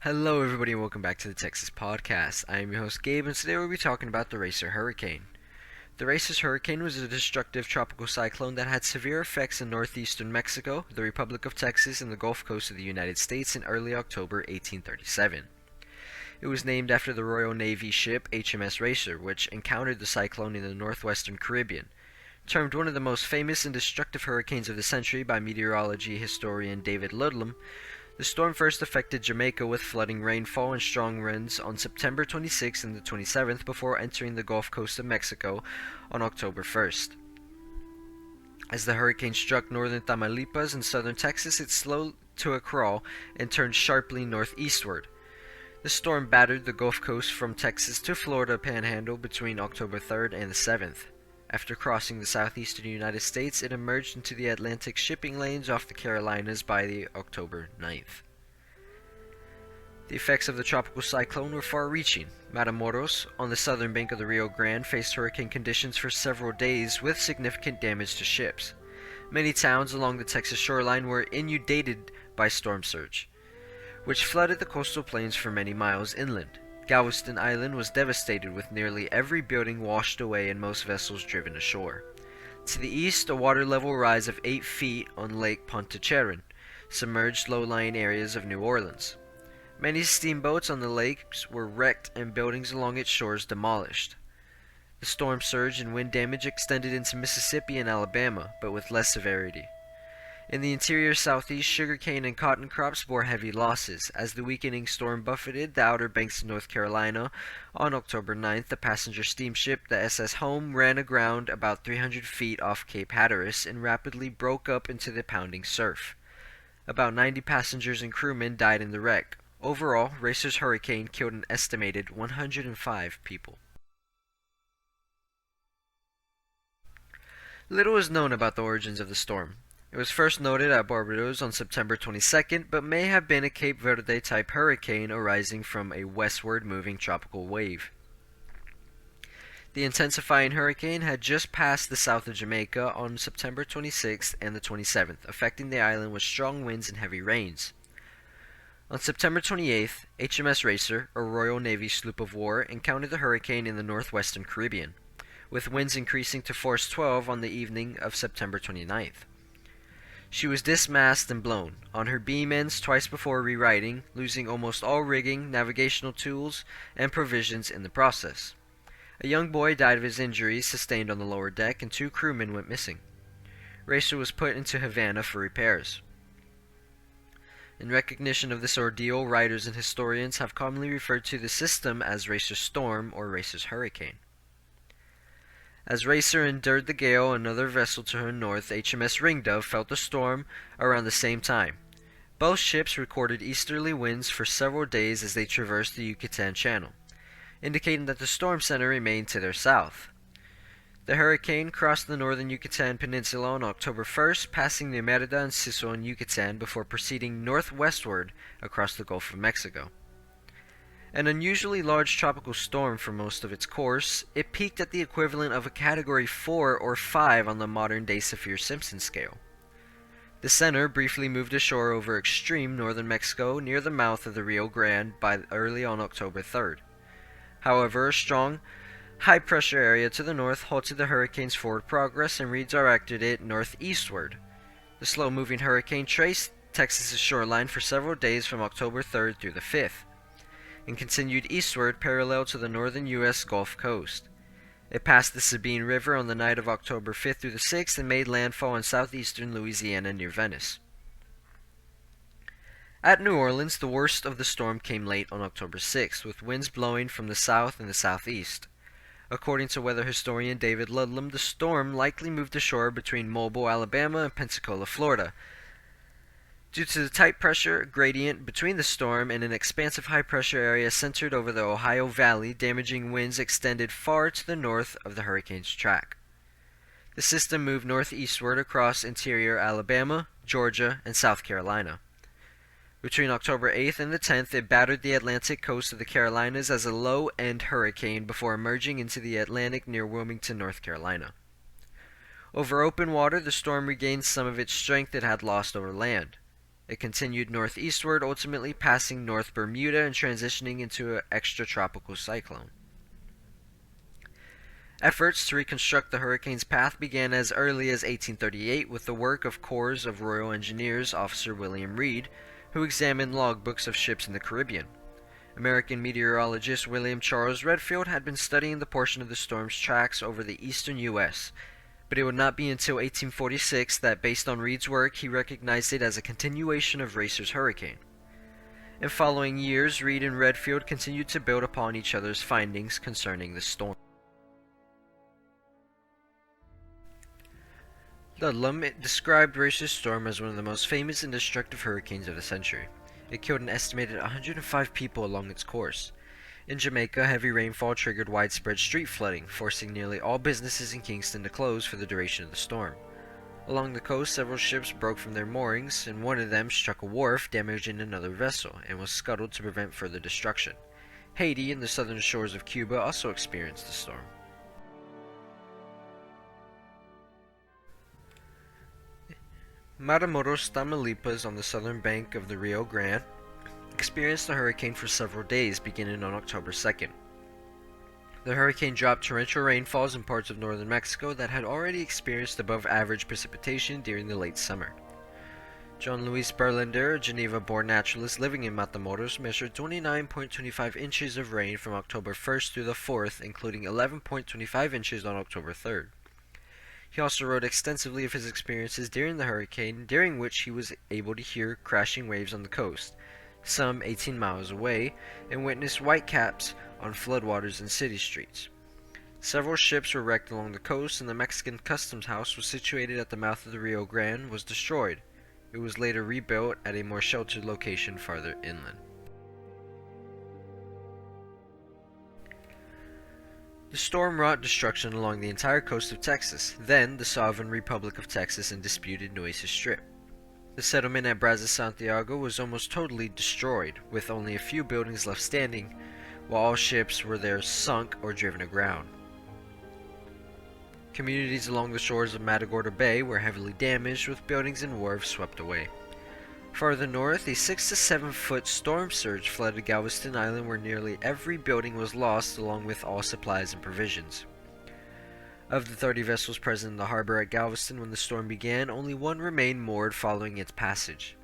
Hello, everybody, and welcome back to the Texas Podcast. I am your host, Gabe, and today we'll be talking about the Racer Hurricane. The Racer's hurricane was a destructive tropical cyclone that had severe effects in northeastern Mexico, the Republic of Texas, and the Gulf Coast of the United States in early October 1837. It was named after the Royal Navy ship HMS Racer, which encountered the cyclone in the northwestern Caribbean. Termed one of the most famous and destructive hurricanes of the century by meteorology historian David Ludlam, the storm first affected Jamaica with flooding rainfall and strong winds on September 26th and the 27th before entering the Gulf Coast of Mexico on October 1st. As the hurricane struck northern Tamaulipas and southern Texas, it slowed to a crawl and turned sharply northeastward. The storm battered the Gulf Coast from Texas to Florida Panhandle between October 3rd and the 7th. After crossing the southeastern United States, it emerged into the Atlantic shipping lanes off the Carolinas by the October 9th. The effects of the tropical cyclone were far-reaching. Matamoros, on the southern bank of the Rio Grande, faced hurricane conditions for several days with significant damage to ships. Many towns along the Texas shoreline were inundated by storm surge, which flooded the coastal plains for many miles inland. Galveston Island was devastated with nearly every building washed away and most vessels driven ashore. To the east, a water level rise of 8 feet on Lake Pontchartrain submerged low-lying areas of New Orleans. Many steamboats on the lakes were wrecked and buildings along its shores demolished. The storm surge and wind damage extended into Mississippi and Alabama, but with less severity. In the interior southeast, sugarcane and cotton crops bore heavy losses. As the weakening storm buffeted the Outer Banks of North Carolina, on October 9th, the passenger steamship, the SS Home, ran aground about 300 feet off Cape Hatteras and rapidly broke up into the pounding surf. About 90 passengers and crewmen died in the wreck. Overall, Racer's hurricane killed an estimated 105 people. Little is known about the origins of the storm. It was first noted at Barbados on September 22nd, but may have been a Cape Verde-type hurricane arising from a westward-moving tropical wave. The intensifying hurricane had just passed the south of Jamaica on September 26th and the 27th, affecting the island with strong winds and heavy rains. On September 28th, HMS Racer, a Royal Navy sloop of war, encountered the hurricane in the northwestern Caribbean, with winds increasing to force 12 on the evening of September 29th. She was dismasted and blown on her beam ends twice before rewriting, losing almost all rigging, navigational tools, and provisions in the process. A young boy died of his injuries sustained on the lower deck, and 2 crewmen went missing. Racer was put into Havana for repairs. In recognition of this ordeal, writers and historians have commonly referred to the system as Racer's Storm or Racer's Hurricane. As Racer endured the gale, another vessel to her north, HMS Ringdove, felt the storm around the same time. Both ships recorded easterly winds for several days as they traversed the Yucatan Channel, indicating that the storm center remained to their south. The hurricane crossed the northern Yucatan Peninsula on October 1st, passing near Merida and Siso in Yucatan before proceeding northwestward across the Gulf of Mexico. An unusually large tropical storm for most of its course, it peaked at the equivalent of a Category 4 or 5 on the modern-day Saffir-Simpson scale. The center briefly moved ashore over extreme northern Mexico near the mouth of the Rio Grande by early on October 3rd. However, a strong, high-pressure area to the north halted the hurricane's forward progress and redirected it northeastward. The slow-moving hurricane traced Texas's shoreline for several days from October 3rd through the 5th. And continued eastward parallel to the northern U.S. Gulf Coast. It passed the Sabine River on the night of October 5th through the 6th and made landfall in southeastern Louisiana near Venice. At New Orleans, the worst of the storm came late on October 6th, with winds blowing from the south and the southeast. According to weather historian David Ludlam, the storm likely moved ashore between Mobile, Alabama and Pensacola, Florida, due to the tight pressure gradient between the storm and an expansive high-pressure area centered over the Ohio Valley, damaging winds extended far to the north of the hurricane's track. The system moved northeastward across interior Alabama, Georgia, and South Carolina. Between October 8th and the 10th, it battered the Atlantic coast of the Carolinas as a low-end hurricane before emerging into the Atlantic near Wilmington, North Carolina. Over open water, the storm regained some of its strength it had lost over land. It continued northeastward, ultimately passing North Bermuda and transitioning into an extratropical cyclone. Efforts to reconstruct the hurricane's path began as early as 1838 with the work of Corps of Royal Engineers officer William Reed, who examined logbooks of ships in the Caribbean. American meteorologist William Charles Redfield had been studying the portion of the storm's tracks over the eastern U.S., but it would not be until 1846 that, based on Reed's work, he recognized it as a continuation of Racer's hurricane. In following years, Reed and Redfield continued to build upon each other's findings concerning the storm. Ludlum described Racer's storm as one of the most famous and destructive hurricanes of the century. It killed an estimated 105 people along its course. In Jamaica, heavy rainfall triggered widespread street flooding, forcing nearly all businesses in Kingston to close for the duration of the storm. Along the coast, several ships broke from their moorings, and one of them struck a wharf, damaging another vessel, and was scuttled to prevent further destruction. Haiti and the southern shores of Cuba also experienced the storm. Matamoros, Tamaulipas, on the southern bank of the Rio Grande, experienced the hurricane for several days, beginning on October 2nd. The hurricane dropped torrential rainfalls in parts of northern Mexico that had already experienced above-average precipitation during the late summer. John Luis Berlander, a Geneva-born naturalist living in Matamoros, measured 29.25 inches of rain from October 1st through the 4th, including 11.25 inches on October 3rd. He also wrote extensively of his experiences during the hurricane, during which he was able to hear crashing waves on the coast, some 18 miles away, and witnessed whitecaps on floodwaters and city streets. Several ships were wrecked along the coast, and the Mexican customs house was situated at the mouth of the Rio Grande was destroyed. It was later rebuilt at a more sheltered location farther inland. The storm wrought destruction along the entire coast of Texas, then the sovereign Republic of Texas and disputed Nueces Strip. The settlement at Brazos Santiago was almost totally destroyed, with only a few buildings left standing, while all ships were there sunk or driven aground. Communities along the shores of Matagorda Bay were heavily damaged, with buildings and wharves swept away. Farther north, a 6 to 7 foot storm surge flooded Galveston Island, where nearly every building was lost, along with all supplies and provisions. Of the 30 vessels present in the harbor at Galveston when the storm began, only one remained moored following its passage.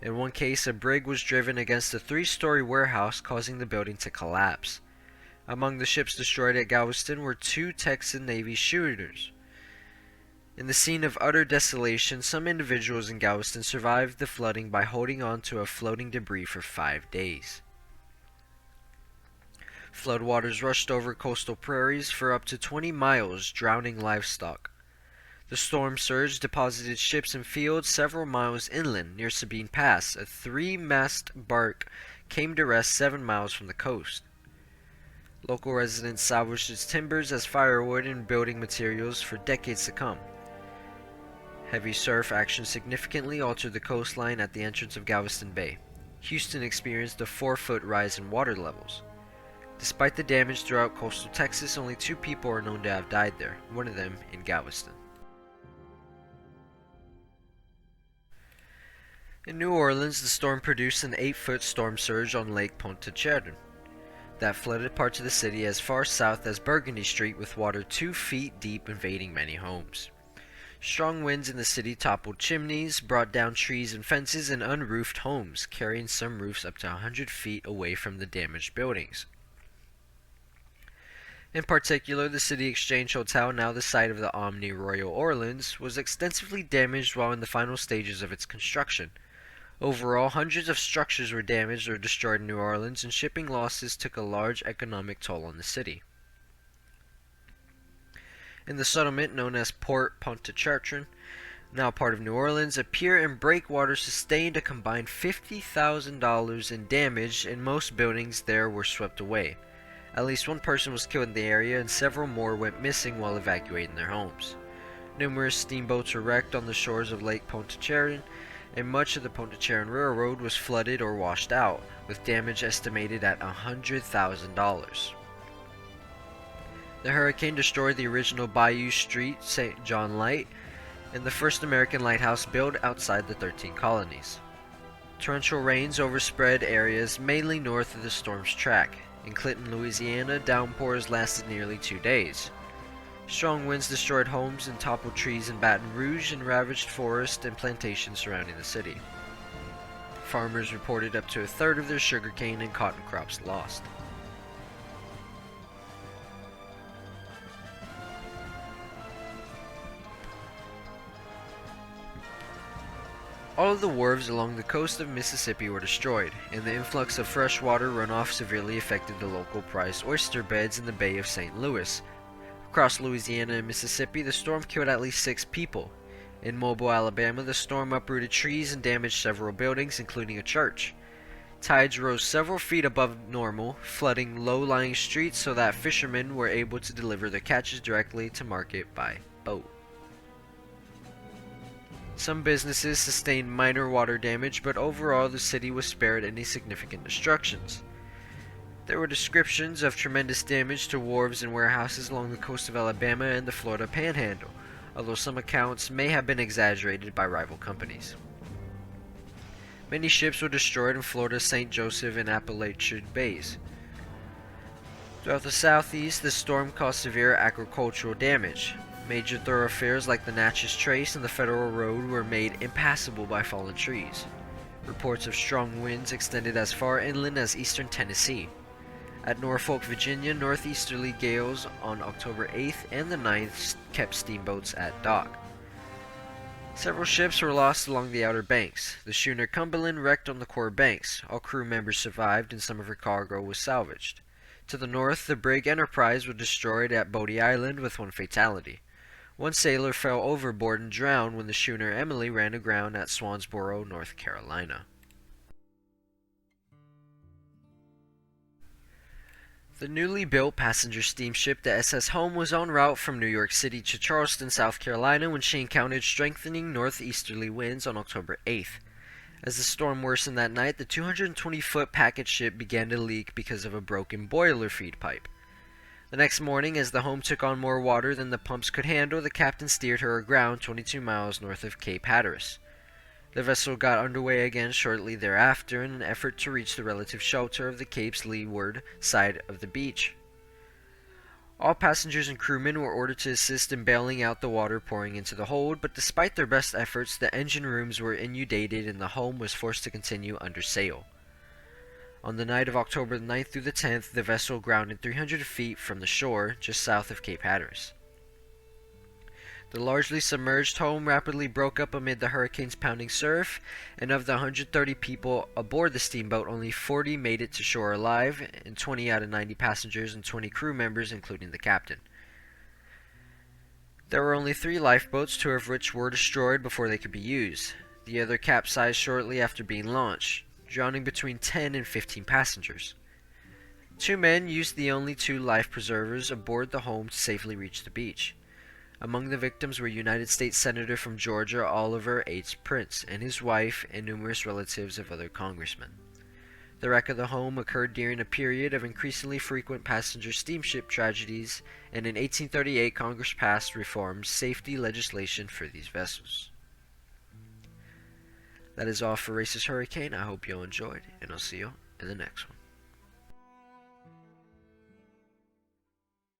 In one case, a brig was driven against a 3-story warehouse, causing the building to collapse. Among the ships destroyed at Galveston were 2 Texan Navy shooters. In the scene of utter desolation, some individuals in Galveston survived the flooding by holding on to a floating debris for 5 days. Floodwaters rushed over coastal prairies for up to 20 miles, drowning livestock. The storm surge deposited ships and fields several miles inland. Near Sabine Pass, a 3-mast bark came to rest 7 miles from the coast. Local residents salvaged its timbers as firewood and building materials for decades to come. Heavy surf action significantly altered the coastline at the entrance of Galveston Bay. Houston experienced a 4-foot rise in water levels. Despite the damage throughout coastal Texas, only 2 people are known to have died there, one of them in Galveston. In New Orleans, the storm produced an 8-foot storm surge on Lake Pontchartrain that flooded parts of the city as far south as Burgundy Street, with water 2 feet deep invading many homes. Strong winds in the city toppled chimneys, brought down trees and fences, and unroofed homes, carrying some roofs up to 100 feet away from the damaged buildings. In particular, the City Exchange Hotel, now the site of the Omni Royal Orleans, was extensively damaged while in the final stages of its construction. Overall, hundreds of structures were damaged or destroyed in New Orleans, and shipping losses took a large economic toll on the city. In the settlement known as Port Pontchartrain, now part of New Orleans, a pier and breakwater sustained a combined $50,000 in damage, and most buildings there were swept away. At least one person was killed in the area, and several more went missing while evacuating their homes. Numerous steamboats were wrecked on the shores of Lake Pontchartrain, and much of the Pontchartrain Railroad was flooded or washed out, with damage estimated at $100,000. The hurricane destroyed the original Bayou Street St. John Light and the first American lighthouse built outside the 13 colonies. Torrential rains overspread areas mainly north of the storm's track. In Clinton, Louisiana, downpours lasted nearly 2 days. Strong winds destroyed homes and toppled trees in Baton Rouge and ravaged forests and plantations surrounding the city. Farmers reported up to a third of their sugarcane and cotton crops lost. All of the wharves along the coast of Mississippi were destroyed, and the influx of freshwater runoff severely affected the local priced oyster beds in the Bay of St. Louis. Across Louisiana and Mississippi, the storm killed at least 6 people. In Mobile, Alabama, the storm uprooted trees and damaged several buildings, including a church. Tides rose several feet above normal, flooding low-lying streets so that fishermen were able to deliver their catches directly to market by boat. Some businesses sustained minor water damage, but overall the city was spared any significant destructions. There were descriptions of tremendous damage to wharves and warehouses along the coast of Alabama and the Florida Panhandle, although some accounts may have been exaggerated by rival companies. Many ships were destroyed in Florida's St. Joseph and Appalachian Bays. Throughout the southeast, the storm caused severe agricultural damage. Major thoroughfares like the Natchez Trace and the Federal Road were made impassable by fallen trees. Reports of strong winds extended as far inland as eastern Tennessee. At Norfolk, Virginia, northeasterly gales on October 8th and the 9th kept steamboats at dock. Several ships were lost along the Outer Banks. The schooner Cumberland wrecked on the Core Banks. All crew members survived and some of her cargo was salvaged. To the north, the brig Enterprise was destroyed at Bodie Island with 1 fatality. 1 sailor fell overboard and drowned when the schooner Emily ran aground at Swansboro, North Carolina. The newly built passenger steamship, the SS Home, was en route from New York City to Charleston, South Carolina, when she encountered strengthening northeasterly winds on October 8th. As the storm worsened that night, the 220-foot packet ship began to leak because of a broken boiler feed pipe. The next morning, as the Home took on more water than the pumps could handle, the captain steered her aground 22 miles north of Cape Hatteras. The vessel got underway again shortly thereafter in an effort to reach the relative shelter of the Cape's leeward side of the beach. All passengers and crewmen were ordered to assist in bailing out the water pouring into the hold, but despite their best efforts, the engine rooms were inundated and the Home was forced to continue under sail. On the night of October 9th through the 10th, the vessel grounded 300 feet from the shore, just south of Cape Hatteras. The largely submerged Home rapidly broke up amid the hurricane's pounding surf, and of the 130 people aboard the steamboat, only 40 made it to shore alive, and 20 out of 90 passengers and 20 crew members, including the captain. There were only 3 lifeboats, 2 of which were destroyed before they could be used. The other capsized shortly after being launched, drowning between 10 and 15 passengers. 2 men used the only 2 life preservers aboard the Home to safely reach the beach. Among the victims were United States Senator from Georgia Oliver H. Prince and his wife and numerous relatives of other congressmen. The wreck of the Home occurred during a period of increasingly frequent passenger steamship tragedies, and in 1838 Congress passed reform safety legislation for these vessels. That is all for Racist Hurricane. I hope you all enjoyed, and I'll see you in the next one.